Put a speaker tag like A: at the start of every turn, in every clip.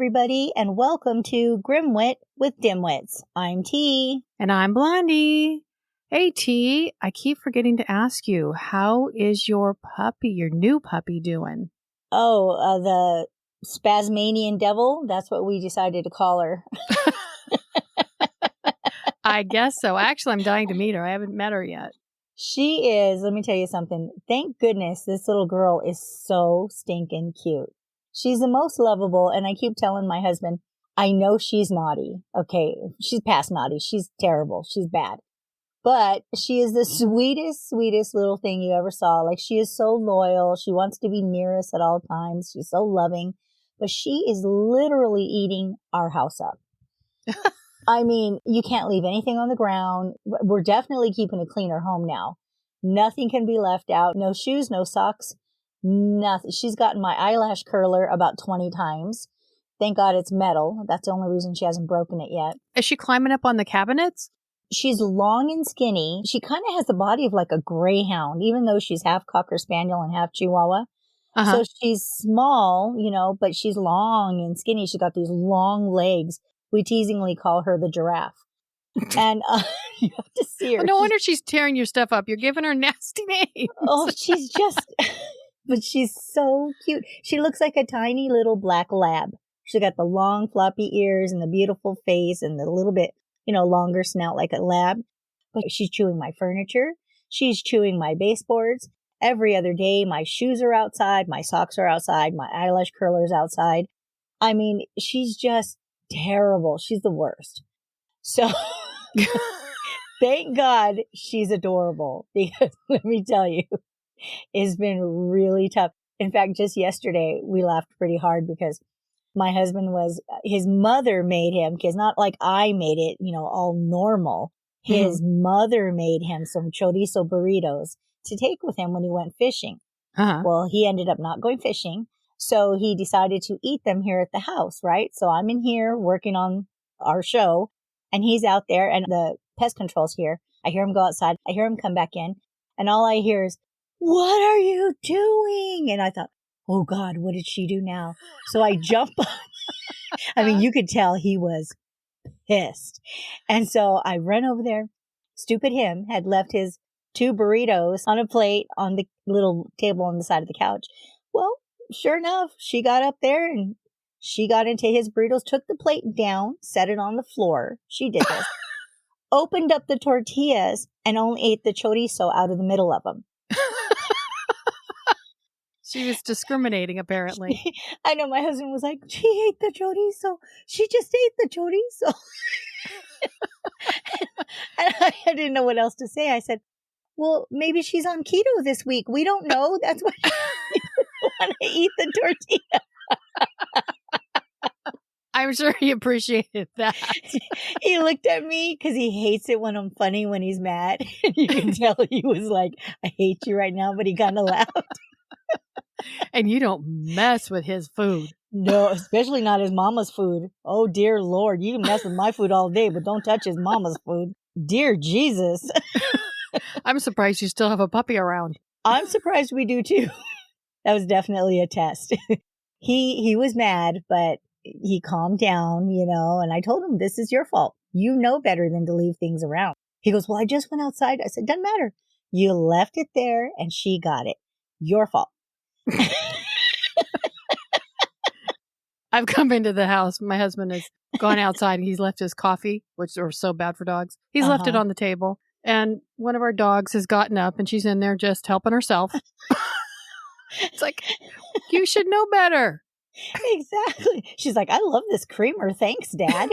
A: everybody, and welcome to Grimwit with Dimwits. I'm T.
B: And I'm Blondie. Hey, T, I keep forgetting to ask you, how is your new puppy doing?
A: Oh, the Spasmanian Devil? That's what we decided to call her.
B: I guess so. Actually, I'm dying to meet her. I haven't met her yet.
A: She is, let me tell you something. Thank goodness this little girl is so stinking cute. She's the most lovable, and I keep telling my husband, I know she's naughty. Okay, she's past naughty. She's terrible. She's bad. But she is the sweetest little thing you ever saw. Like, she is so loyal. She wants to be near us at all times. She's so loving. But she is literally eating our house up. I mean, you can't leave anything on the ground. We're definitely keeping a cleaner home now. Nothing can be left out. No shoes, no socks, nothing. She's gotten my eyelash curler about 20 times. Thank God it's metal. That's the only reason she hasn't broken it yet.
B: Is she climbing up on the cabinets?
A: She's long and skinny. She kind of has the body of like a greyhound, even though she's half Cocker Spaniel and half Chihuahua. So she's small, but she's long and skinny. She's got these long legs. We teasingly call her the giraffe. And you have to see her.
B: Well, no wonder she's tearing your stuff up. You're giving her nasty names.
A: Oh, she's just, but she's so cute. She looks like a tiny little black lab. She's got the long floppy ears and the beautiful face and the little bit, longer snout like a lab. But she's chewing my furniture. She's chewing my baseboards. Every other day, my shoes are outside. My socks are outside. My eyelash curler's outside. I mean, she's just terrible. She's the worst. So thank God she's adorable, because let me tell you, it's been really tough. In fact, just yesterday, we laughed pretty hard because my husband his mother made him, because not like I made it, all normal. His mother made him some chorizo burritos to take with him when he went fishing. Well, he ended up not going fishing. So he decided to eat them here at the house, right? So I'm in here working on our show, and he's out there, and the pest control's here. I hear him go outside. I hear him come back in, and all I hear is, "What are you doing?" And I thought, oh God, what did she do now? So I jump up. I mean, you could tell he was pissed. And so I run over there. Stupid him had left his 2 burritos on a plate on the little table on the side of the couch. Well, sure enough, she got up there and she got into his burritos, took the plate down, set it on the floor. She did this. Opened up the tortillas and only ate the chorizo out of the middle of them.
B: She was discriminating, apparently.
A: I know, my husband was like, she ate the chorizo. She just ate the chorizo. And I didn't know what else to say. I said, well, maybe she's on keto this week. We don't know. That's why she want to eat the tortilla.
B: I'm sure he appreciated that.
A: He looked at me because he hates it when I'm funny when he's mad. You can tell he was like, I hate you right now, but he kind of laughed.
B: And you don't mess with his food.
A: No, especially not his mama's food. Oh, dear Lord, you can mess with my food all day, but don't touch his mama's food. Dear Jesus.
B: I'm surprised you still have a puppy around.
A: I'm surprised we do too. That was definitely a test. He was mad, but he calmed down, and I told him, this is your fault. You know better than to leave things around. He goes, well, I just went outside. I said, doesn't matter. You left it there and she got it. Your fault.
B: I've come into the house. My husband has gone outside and he's left his coffee, which are so bad for dogs. He's left it on the table. And one of our dogs has gotten up and she's in there just helping herself. It's like, you should know better.
A: Exactly. She's like, I love this creamer. Thanks, Dad.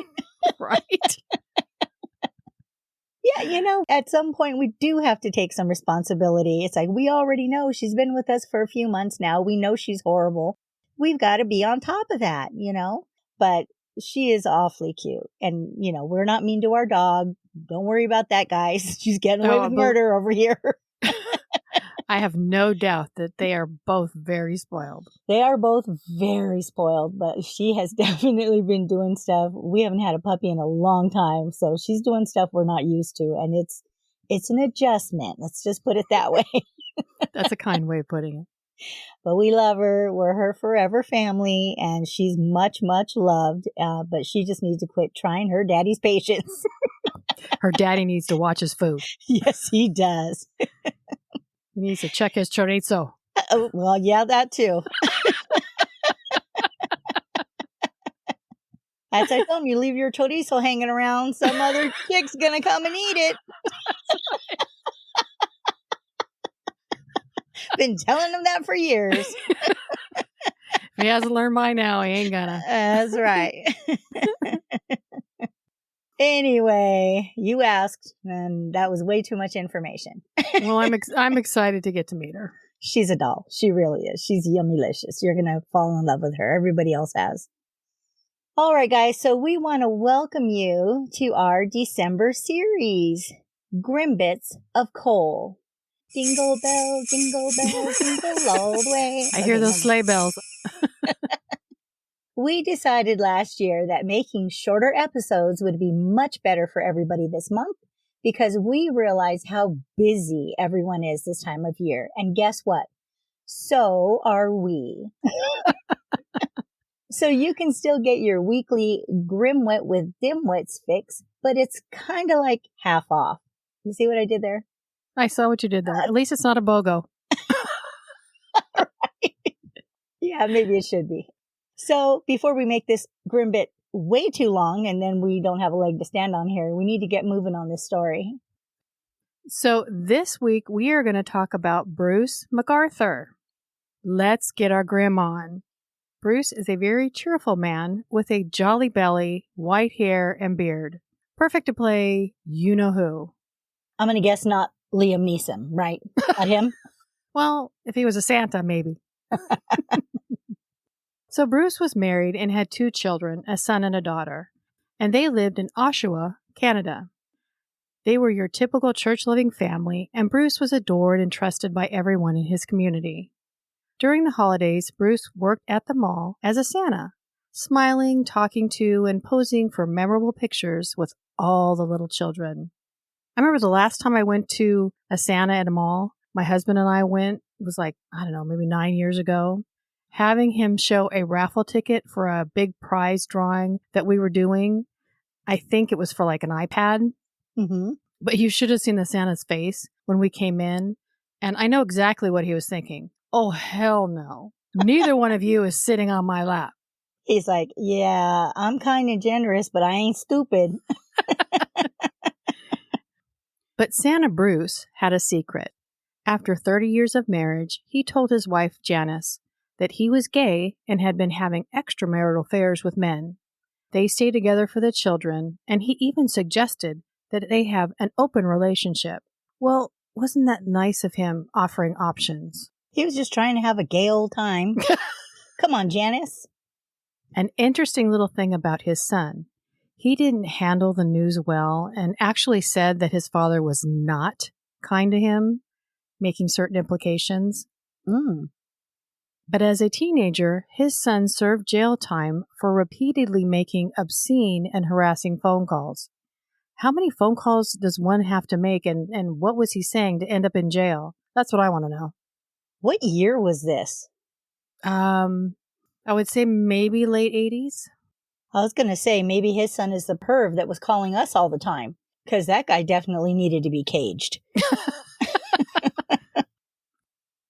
B: Right.
A: Yeah, at some point we do have to take some responsibility. It's like, we already know she's been with us for a few months now. We know she's horrible. We've got to be on top of that, But she is awfully cute. And, we're not mean to our dog. Don't worry about that, guys. She's getting away with murder over here.
B: I have no doubt that they are both very spoiled.
A: They are both very spoiled, but she has definitely been doing stuff. We haven't had a puppy in a long time, so she's doing stuff we're not used to, and it's an adjustment. Let's just put it that way.
B: That's a kind way of putting it.
A: But we love her. We're her forever family, and she's much, much loved. But she just needs to quit trying her daddy's patience.
B: Her daddy needs to watch his food.
A: Yes, he does.
B: He needs to check his chorizo.
A: Well, yeah, that too. As I told him, you leave your chorizo hanging around, some other chick's going to come and eat it. Been telling him that for years.
B: If he hasn't learned by now, he ain't gonna.
A: That's right. Anyway, you asked, and that was way too much information.
B: Well, I'm excited to get to meet her.
A: She's a doll. She really is. She's yummylicious. You're going to fall in love with her. Everybody else has. All right, guys. So we want to welcome you to our December series, Grimbits of Coal. Jingle bells, jingle all the way.
B: I hear those sleigh bells.
A: We decided last year that making shorter episodes would be much better for everybody this month because we realized how busy everyone is this time of year. And guess what? So are we. So you can still get your weekly Grimwit with Dimwits fix, but it's kind of like half off. You see what I did there?
B: I saw what you did there. At least it's not a BOGO.
A: Right. Yeah, maybe it should be. So before we make this Grimbit way too long and then we don't have a leg to stand on here, we need to get moving on this story.
B: So this week we are going to talk about Bruce McArthur. Let's get our Grim on. Bruce is a very cheerful man with a jolly belly, white hair, and beard. Perfect to play you-know-who.
A: I'm going to guess not Liam Neeson, right? Not him?
B: Well, if he was a Santa, maybe. So Bruce was married and had 2 children, a son and a daughter, and they lived in Oshawa, Canada. They were your typical church-living family, and Bruce was adored and trusted by everyone in his community. During the holidays, Bruce worked at the mall as a Santa, smiling, talking to, and posing for memorable pictures with all the little children. I remember the last time I went to a Santa at a mall, my husband and I went, it was like, I don't know, maybe 9 years ago. Having him show a raffle ticket for a big prize drawing that we were doing, I think it was for like an iPad.
A: Mm-hmm.
B: But you should have seen the Santa's face when we came in. And I know exactly what he was thinking. Oh, hell no. Neither one of you is sitting on my lap.
A: He's like, yeah, I'm kind of generous, but I ain't stupid.
B: But Santa Bruce had a secret. After 30 years of marriage, he told his wife, Janice, that he was gay and had been having extramarital affairs with men. They stayed together for the children, and he even suggested that they have an open relationship. Well, wasn't that nice of him offering options?
A: He was just trying to have a gay old time. Come on, Janice.
B: An interesting little thing about his son. He didn't handle the news well and actually said that his father was not kind to him, making certain implications. But as a teenager, his son served jail time for repeatedly making obscene and harassing phone calls. How many phone calls does one have to make, and what was he saying to end up in jail? That's what I want to know.
A: What year was this?
B: I would say maybe late 80s.
A: I was going to say maybe his son is the perv that was calling us all the time, because that guy definitely needed to be caged.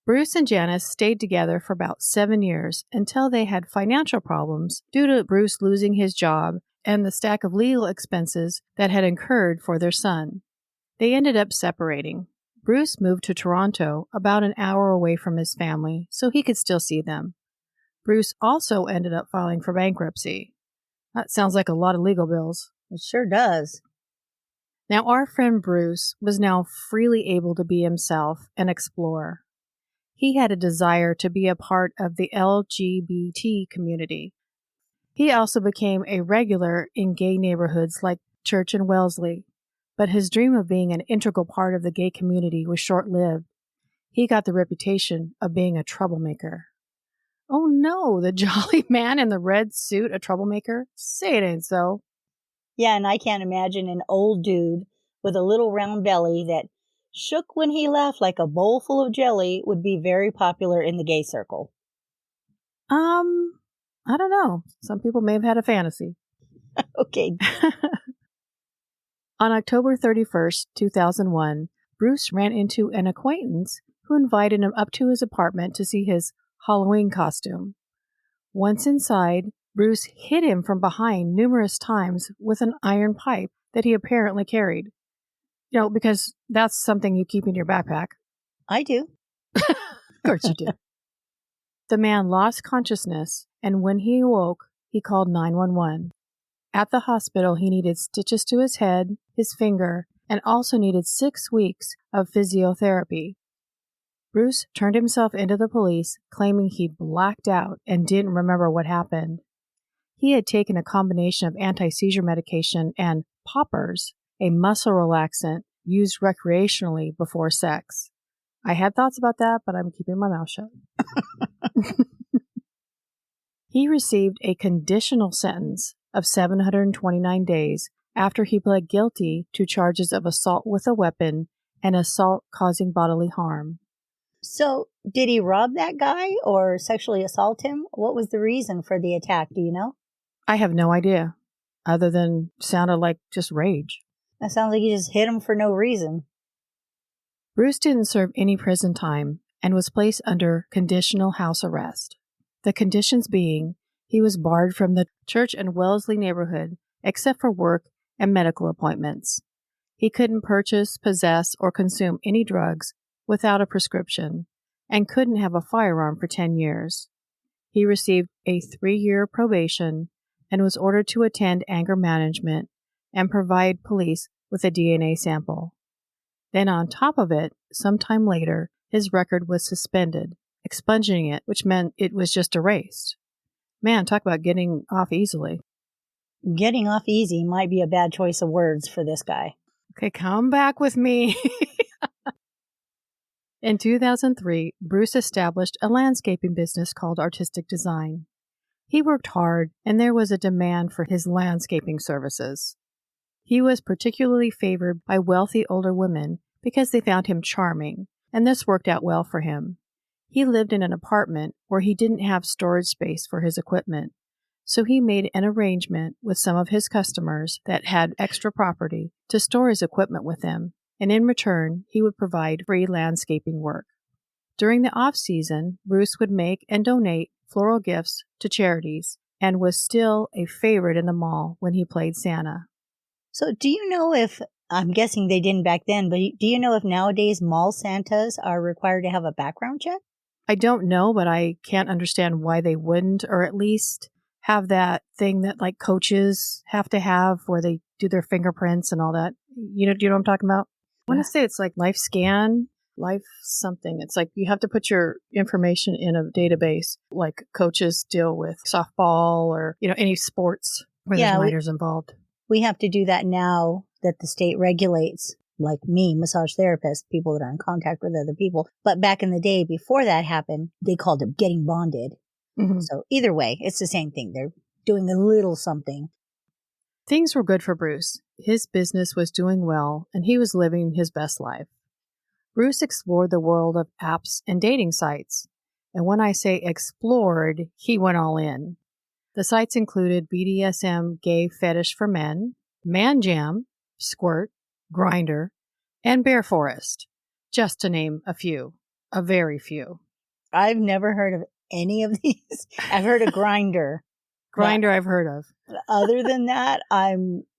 B: Bruce and Janice stayed together for about 7 years until they had financial problems due to Bruce losing his job and the stack of legal expenses that had incurred for their son. They ended up separating. Bruce moved to Toronto, about an hour away from his family, so he could still see them. Bruce also ended up filing for bankruptcy. That sounds like a lot of legal bills.
A: It sure does.
B: Now, our friend Bruce was now freely able to be himself and explore. He had a desire to be a part of the LGBT community. He also became a regular in gay neighborhoods like Church and Wellesley, but his dream of being an integral part of the gay community was short-lived. He got the reputation of being a troublemaker. Oh no, the jolly man in the red suit, a troublemaker? Say it ain't so.
A: Yeah, and I can't imagine an old dude with a little round belly that Shook when he laughed like a bowl full of jelly would be very popular in the gay circle.
B: I don't know. Some people may have had a fantasy.
A: Okay.
B: On October 31st, 2001, Bruce ran into an acquaintance who invited him up to his apartment to see his Halloween costume. Once inside, Bruce hit him from behind numerous times with an iron pipe that he apparently carried. You know, because that's something you keep in your backpack.
A: I do.
B: Of course you do. The man lost consciousness, and when he awoke, he called 911. At the hospital, he needed stitches to his head, his finger, and also needed 6 weeks of physiotherapy. Bruce turned himself into the police, claiming he blacked out and didn't remember what happened. He had taken a combination of anti-seizure medication and poppers, a muscle relaxant used recreationally before sex. I had thoughts about that, but I'm keeping my mouth shut. He received a conditional sentence of 729 days after he pled guilty to charges of assault with a weapon and assault causing bodily harm.
A: So, did he rob that guy or sexually assault him? What was the reason for the attack? Do you know?
B: I have no idea, other than sounded like just rage.
A: That sounds like you just hit him for no reason.
B: Bruce didn't serve any prison time and was placed under conditional house arrest. The conditions being, he was barred from the Church and Wellesley neighborhood except for work and medical appointments. He couldn't purchase, possess, or consume any drugs without a prescription and couldn't have a firearm for 10 years. He received a 3-year probation and was ordered to attend anger management and provide police with a DNA sample. Then on top of it, sometime later, his record was suspended, expunging it, which meant it was just erased. Man, talk about getting off easily.
A: Getting off easy might be a bad choice of words for this guy.
B: Okay, come back with me. In 2003, Bruce established a landscaping business called Artistic Design. He worked hard, and there was a demand for his landscaping services. He was particularly favored by wealthy older women because they found him charming, and this worked out well for him. He lived in an apartment where he didn't have storage space for his equipment, so he made an arrangement with some of his customers that had extra property to store his equipment with them, and in return, he would provide free landscaping work. During the off-season, Bruce would make and donate floral gifts to charities and was still a favorite in the mall when he played Santa.
A: So do you know if, I'm guessing they didn't back then, but do you know if nowadays mall Santas are required to have a background check?
B: I don't know, but I can't understand why they wouldn't, or at least have that thing that like coaches have to have where they do their fingerprints and all that. You know what I'm talking about? I want to say it's like life scan, life something. It's like you have to put your information in a database, like coaches deal with softball or, any sports where there's minors involved.
A: We have to do that now that the state regulates, like me, massage therapists, people that are in contact with other people. But back in the day, before that happened, they called it getting bonded. Mm-hmm. So either way, it's the same thing. They're doing a little something.
B: Things were good for Bruce. His business was doing well, and he was living his best life. Bruce explored the world of apps and dating sites. And when I say explored, he went all in. The sites included BDSM gay fetish for men, Man Jam, Squirt, Grindr, and Bear Forest, just to name a few, a very few.
A: I've never heard of any of these. I've heard of Grindr.
B: Grindr I've heard of.
A: Other than that,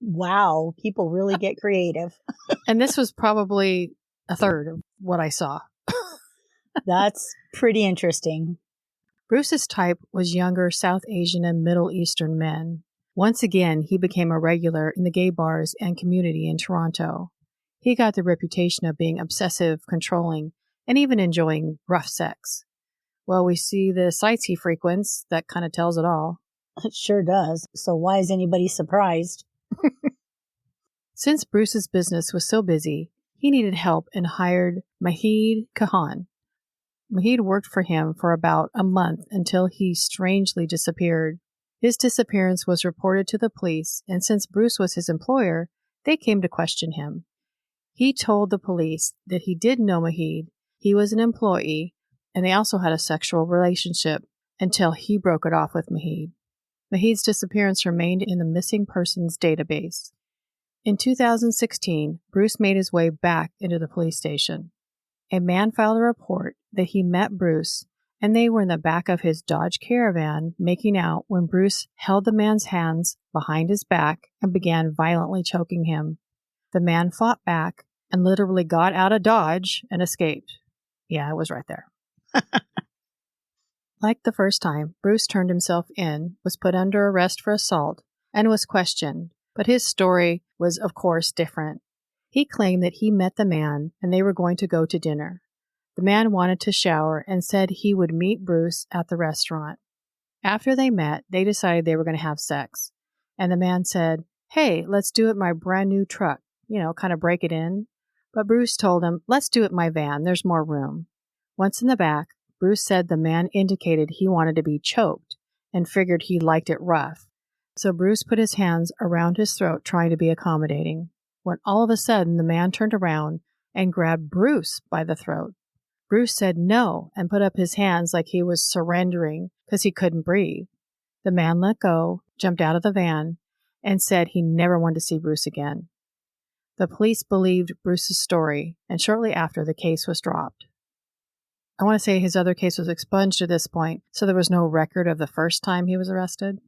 A: wow, people really get creative.
B: And this was probably a third of what I saw.
A: That's pretty interesting.
B: Bruce's type was younger South Asian and Middle Eastern men. Once again, he became a regular in the gay bars and community in Toronto. He got the reputation of being obsessive, controlling, and even enjoying rough sex. Well, we see the sites he frequents. That kind of tells it all.
A: It sure does. So why is anybody surprised?
B: Since Bruce's business was so busy, he needed help and hired Majeed Kayhan. Majeed worked for him for about a month until he strangely disappeared. His disappearance was reported to the police, and since Bruce was his employer, they came to question him. He told the police that he did know Majeed, he was an employee, and they also had a sexual relationship until he broke it off with Majeed. Majeed's disappearance remained in the missing persons database. In 2016, Bruce made his way back into the police station. A man filed a report that he met Bruce, and they were in the back of his Dodge Caravan making out when Bruce held the man's hands behind his back and began violently choking him. The man fought back and literally got out of Dodge and escaped. Yeah, it was right there. Like the first time, Bruce turned himself in, was put under arrest for assault, and was questioned, but his story was, of course, different. He claimed that he met the man and they were going to go to dinner. The man wanted to shower and said he would meet Bruce at the restaurant. After they met, they decided they were going to have sex. And the man said, "Hey, let's do it in my brand new truck, kind of break it in." But Bruce told him, "Let's do it in my van, there's more room." Once in the back, Bruce said the man indicated he wanted to be choked and figured he liked it rough. So Bruce put his hands around his throat trying to be accommodating, when all of a sudden the man turned around and grabbed Bruce by the throat. Bruce said no and put up his hands like he was surrendering because he couldn't breathe. The man let go, jumped out of the van, and said he never wanted to see Bruce again. The police believed Bruce's story, and shortly after, the case was dropped. I want to say his other case was expunged at this point, so there was no record of the first time he was arrested.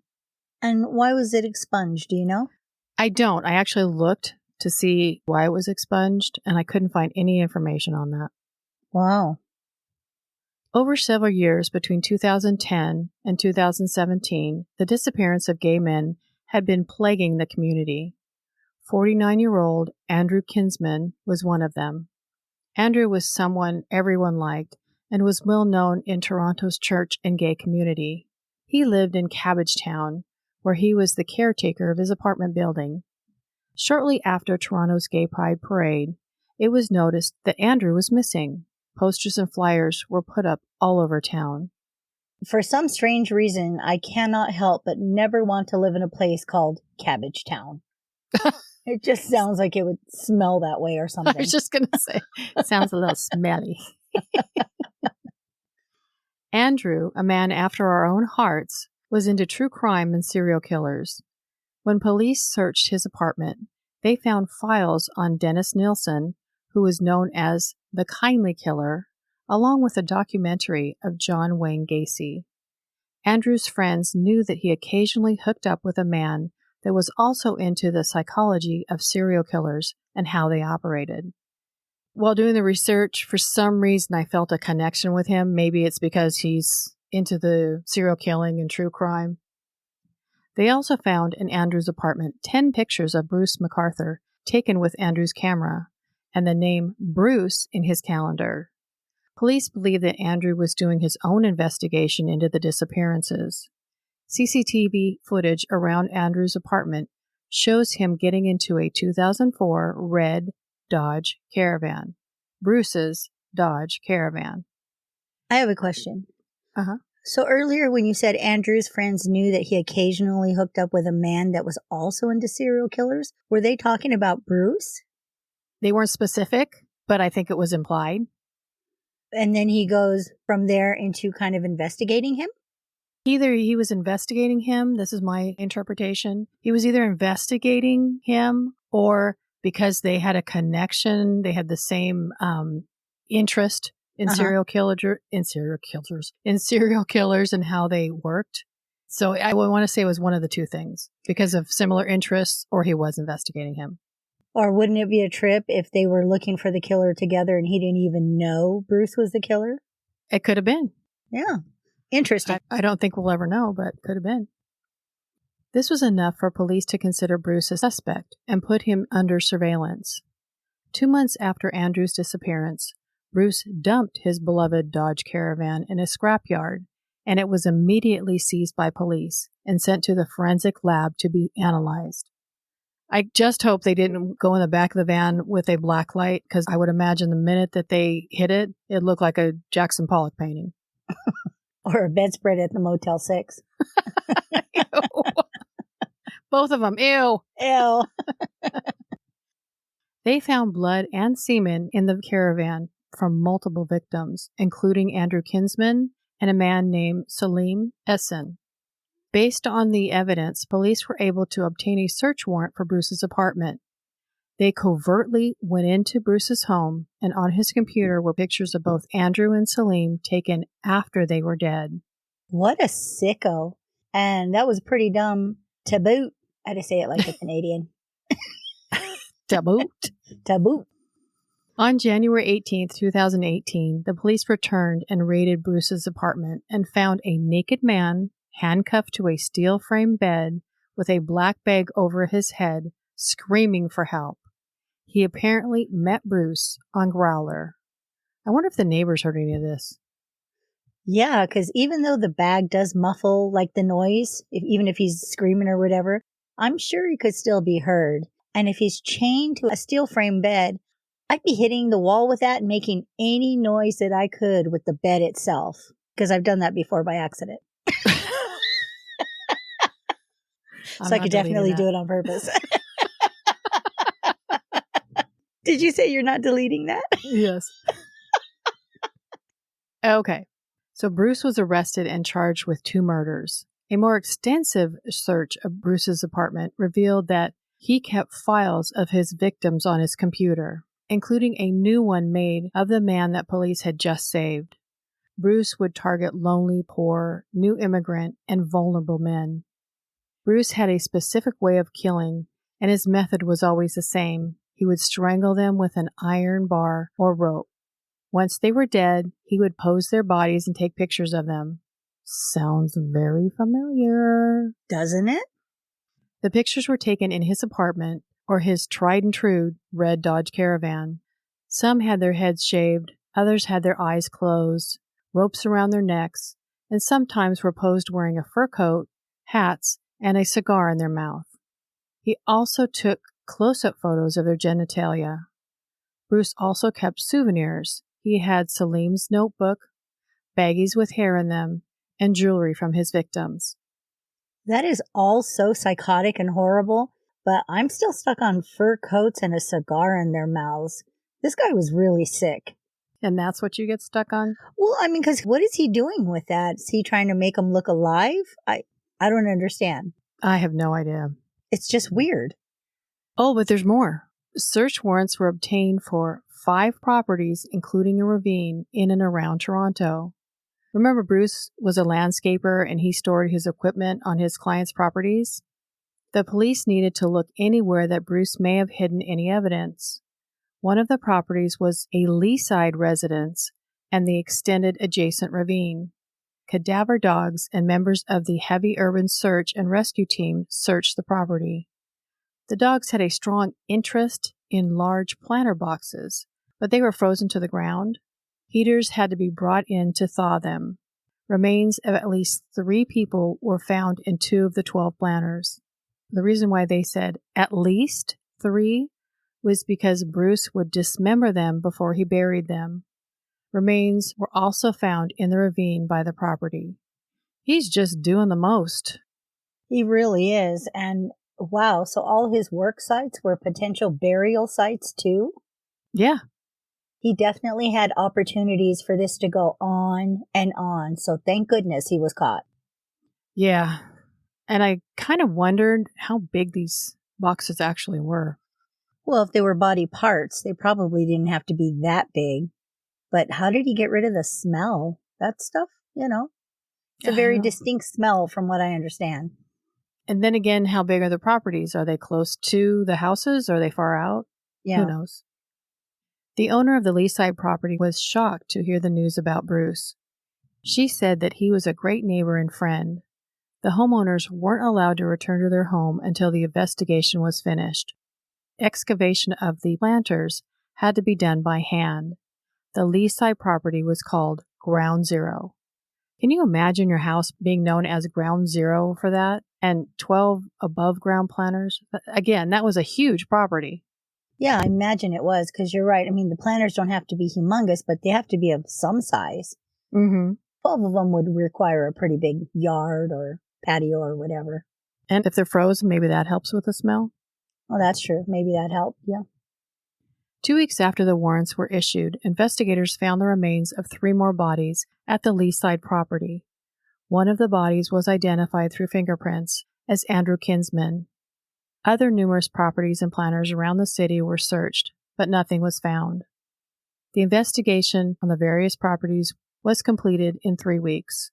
A: And why was it expunged? Do you know?
B: I don't. I actually looked to see why it was expunged, and I couldn't find any information on that.
A: Wow.
B: Over several years between 2010 and 2017, the disappearance of gay men had been plaguing the community. 49-year-old Andrew Kinsman was one of them. Andrew was someone everyone liked and was well known in Toronto's church and gay community. He lived in Cabbagetown, where he was the caretaker of his apartment building. Shortly after Toronto's Gay Pride Parade, it was noticed that Andrew was missing. Posters and flyers were put up all over town.
A: For some strange reason, I cannot help but never want to live in a place called Cabbagetown. It just sounds like it would smell that way or something.
B: I was just going to say, it sounds a little smelly. Andrew, a man after our own hearts, was into true crime and serial killers. When police searched his apartment, they found files on Dennis Nilsen, who was known as the Kindly Killer, along with a documentary of John Wayne Gacy. Andrew's friends knew that he occasionally hooked up with a man that was also into the psychology of serial killers and how they operated. While doing the research, for some reason I felt a connection with him. Maybe it's because he's into the serial killing and true crime. They also found in Andrew's apartment 10 pictures of Bruce McArthur taken with Andrew's camera and the name Bruce in his calendar. Police believe that Andrew was doing his own investigation into the disappearances. CCTV footage around Andrew's apartment shows him getting into a 2004 red Dodge Caravan. Bruce's Dodge Caravan.
A: I have a question.
B: Uh-huh.
A: So earlier when you said Andrew's friends knew that he occasionally hooked up with a man that was also into serial killers, were they talking about Bruce?
B: They weren't specific, but I think it was implied.
A: And then he goes from there into kind of investigating him?
B: Either he was investigating him, this is my interpretation, he was either investigating him or because they had a connection, they had the same interest in serial killers and how they worked. So I would want to say it was one of the two things, because of similar interests, or he was investigating him.
A: Or wouldn't it be a trip if they were looking for the killer together and he didn't even know Bruce was the killer?
B: It could have been.
A: Yeah. Interesting.
B: I don't think we'll ever know, but could have been. This was enough for police to consider Bruce a suspect and put him under surveillance. 2 months after Andrew's disappearance, Bruce dumped his beloved Dodge Caravan in a scrapyard, and it was immediately seized by police and sent to the forensic lab to be analyzed. I just hope they didn't go in the back of the van with a black light, because I would imagine the minute that they hit it, it looked like a Jackson Pollock painting.
A: Or a bedspread at the Motel 6.
B: Both of them. Ew.
A: Ew.
B: They found blood and semen in the caravan from multiple victims, including Andrew Kinsman and a man named Selim Esen. Based on the evidence, police were able to obtain a search warrant for Bruce's apartment. They covertly went into Bruce's home, and on his computer were pictures of both Andrew and Selim taken after they were dead.
A: What a sicko. And that was pretty dumb to boot. I had to say it like a Canadian.
B: To boot.
A: To boot.
B: On January 18, 2018, the police returned and raided Bruce's apartment and found a naked man handcuffed to a steel frame bed with a black bag over his head, screaming for help. He apparently met Bruce on Growler. I wonder if the neighbors heard any of this.
A: Yeah, because even though the bag does muffle like the noise, even if he's screaming or whatever, I'm sure he could still be heard. And if he's chained to a steel frame bed, I'd be hitting the wall with that and making any noise that I could with the bed itself, because I've done that before by accident. So I could definitely do it on purpose. Did you say you're not deleting that?
B: Yes. Okay. So Bruce was arrested and charged with 2 murders. A more extensive search of Bruce's apartment revealed that he kept files of his victims on his computer, including a new one made of the man that police had just saved. Bruce would target lonely, poor, new immigrant, and vulnerable men. Bruce had a specific way of killing, and his method was always the same. He would strangle them with an iron bar or rope. Once they were dead, he would pose their bodies and take pictures of them. Sounds very familiar.
A: Doesn't it?
B: The pictures were taken in his apartment or his tried and true red Dodge Caravan. Some had their heads shaved, others had their eyes closed, ropes around their necks, and sometimes were posed wearing a fur coat, hats, and a cigar in their mouth. He also took close-up photos of their genitalia. Bruce also kept souvenirs. He had Selim's notebook, baggies with hair in them, and jewelry from his victims.
A: That is all so psychotic and horrible, but I'm still stuck on fur coats and a cigar in their mouths. This guy was really sick.
B: And that's what you get stuck on?
A: Well, I mean, because what is he doing with that? Is he trying to make them look alive? I don't understand.
B: I have no idea.
A: It's just weird.
B: Oh, but there's more. Search warrants were obtained for 5 properties, including a ravine in and around Toronto. Remember, Bruce was a landscaper and he stored his equipment on his clients' properties? The police needed to look anywhere that Bruce may have hidden any evidence. One of the properties was a Leaside residence and the extended adjacent ravine. Cadaver dogs and members of the heavy urban search and rescue team searched the property. The dogs had a strong interest in large planter boxes, but they were frozen to the ground. Heaters had to be brought in to thaw them. Remains of at least 3 people were found in 2 of the 12 planters. The reason why they said at least 3 was because Bruce would dismember them before he buried them. Remains were also found in the ravine by the property. He's just doing the most.
A: He really is. And wow, so all his work sites were potential burial sites too?
B: Yeah.
A: He definitely had opportunities for this to go on and on. So thank goodness he was caught.
B: Yeah. And I kind of wondered how big these boxes actually were.
A: Well, if they were body parts, they probably didn't have to be that big. But how did he get rid of the smell? That stuff, it's a very distinct smell from what I understand.
B: And then again, how big are the properties? Are they close to the houses? Are they far out?
A: Yeah.
B: Who knows? The owner of the Leaside property was shocked to hear the news about Bruce. She said that he was a great neighbor and friend. The homeowners weren't allowed to return to their home until the investigation was finished. Excavation of the planters had to be done by hand. The Leaside property was called Ground Zero. Can you imagine your house being known as Ground Zero for that? And 12 above ground planters? Again, that was a huge property.
A: Yeah, I imagine it was, because you're right. I mean, the planters don't have to be humongous, but they have to be of some size.
B: Mm-hmm.
A: 12 of them would require a pretty big yard or patio or whatever.
B: And if they're frozen, maybe that helps with the smell?
A: Oh, that's true. Maybe that helped, yeah.
B: 2 weeks after the warrants were issued, investigators found the remains of 3 more bodies at the Leaside property. One of the bodies was identified through fingerprints as Andrew Kinsman. Other numerous properties and planters around the city were searched, but nothing was found. The investigation on the various properties was completed in 3 weeks.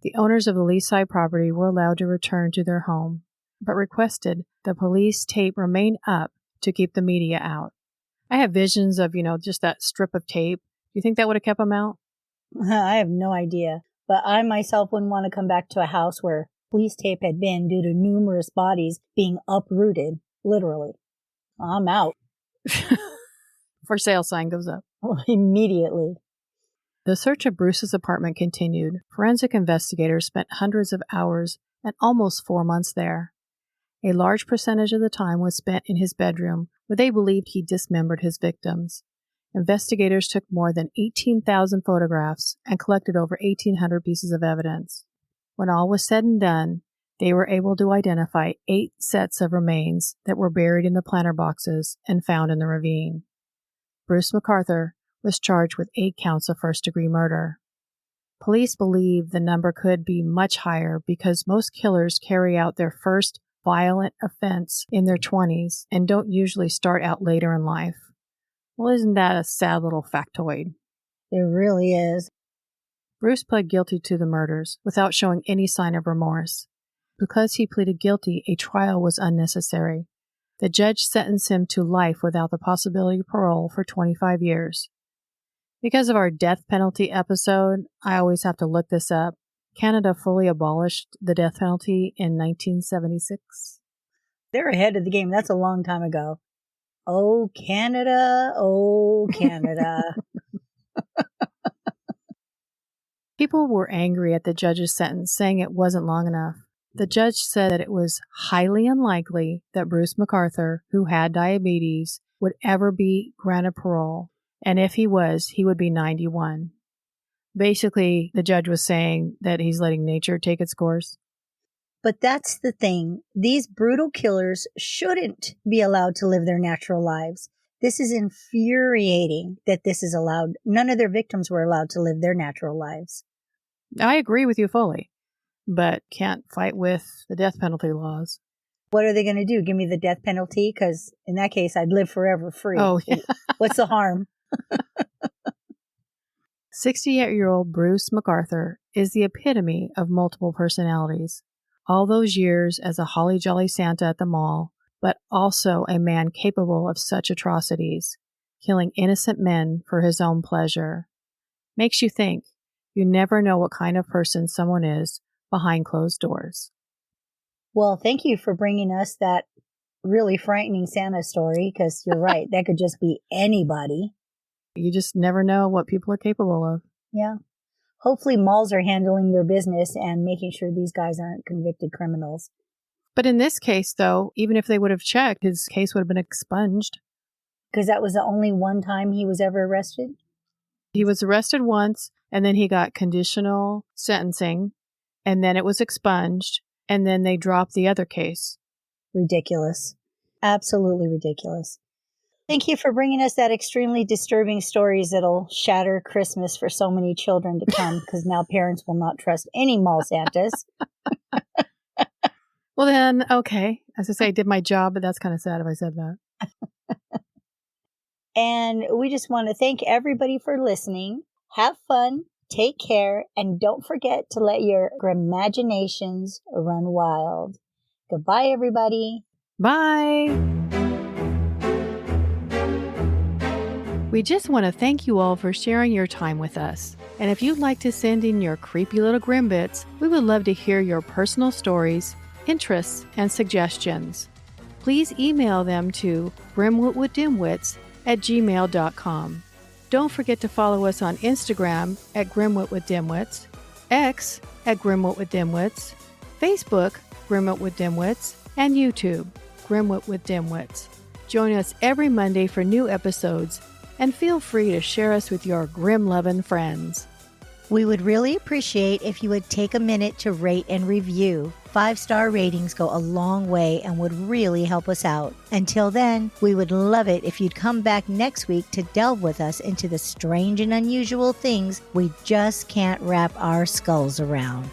B: The owners of the Leaside property were allowed to return to their home, but requested the police tape remain up to keep the media out. I have visions of, just that strip of tape. Do you think that would have kept them out?
A: I have no idea. But I myself wouldn't want to come back to a house where police tape had been due to numerous bodies being uprooted, literally. I'm out.
B: For sale sign goes up.
A: Immediately.
B: The search of Bruce's apartment continued. Forensic investigators spent hundreds of hours and almost 4 months there. A large percentage of the time was spent in his bedroom, where they believed he dismembered his victims. Investigators took more than 18,000 photographs and collected over 1,800 pieces of evidence. When all was said and done, they were able to identify 8 sets of remains that were buried in the planter boxes and found in the ravine. Bruce McArthur was charged with 8 counts of first-degree murder. Police believe the number could be much higher because most killers carry out their first violent offense in their 20s and don't usually start out later in life. Well, isn't that a sad little factoid?
A: It really is.
B: Bruce pled guilty to the murders without showing any sign of remorse. Because he pleaded guilty, a trial was unnecessary. The judge sentenced him to life without the possibility of parole for 25 years. Because of our death penalty episode, I always have to look this up. Canada fully abolished the death penalty in 1976.
A: They're ahead of the game. That's a long time ago. Oh, Canada. Oh, Canada.
B: People were angry at the judge's sentence, saying it wasn't long enough. The judge said that it was highly unlikely that Bruce McArthur, who had diabetes, would ever be granted parole, and if he was, he would be 91. Basically, the judge was saying that he's letting nature take its course.
A: But that's the thing. These brutal killers shouldn't be allowed to live their natural lives. This is infuriating that this is allowed. None of their victims were allowed to live their natural lives.
B: I agree with you fully, but can't fight with the death penalty laws.
A: What are they going to do? Give me the death penalty? Because in that case, I'd live forever free.
B: Oh, yeah.
A: What's the harm?
B: 68-year-old Bruce McArthur is the epitome of multiple personalities. All those years as a holly jolly Santa at the mall, but also a man capable of such atrocities, killing innocent men for his own pleasure. Makes you think. You never know what kind of person someone is behind closed doors.
A: Well, thank you for bringing us that really frightening Santa story, because you're right. That could just be anybody.
B: You just never know what people are capable of.
A: Yeah. Hopefully malls are handling their business and making sure these guys aren't convicted criminals.
B: But in this case, though, even if they would have checked, his case would have been expunged.
A: Because that was the only one time he was ever arrested?
B: He was arrested once, and then he got conditional sentencing, and then it was expunged, and then they dropped the other case.
A: Ridiculous. Absolutely ridiculous. Thank you for bringing us that extremely disturbing stories that'll shatter Christmas for so many children to come, because now parents will not trust any mall Santas.
B: Well then, okay. As I say, I did my job, but that's kind of sad if I said that.
A: And we just want to thank everybody for listening. Have fun, take care, and don't forget to let your imaginations run wild. Goodbye, everybody.
B: Bye. We just want to thank you all for sharing your time with us. And if you'd like to send in your creepy little grim bits, we would love to hear your personal stories, interests, and suggestions. Please email them to grimwitwithdimwits@gmail.com. Don't forget to follow us on Instagram at grimwitwithdimwits, X at grimwitwithdimwits, Facebook grimwitwithdimwits, and YouTube grimwitwithdimwits. Join us every Monday for new episodes, and feel free to share us with your grim-loving friends.
A: We would really appreciate if you would take a minute to rate and review. 5-star ratings go a long way and would really help us out. Until then, we would love it if you'd come back next week to delve with us into the strange and unusual things we just can't wrap our skulls around.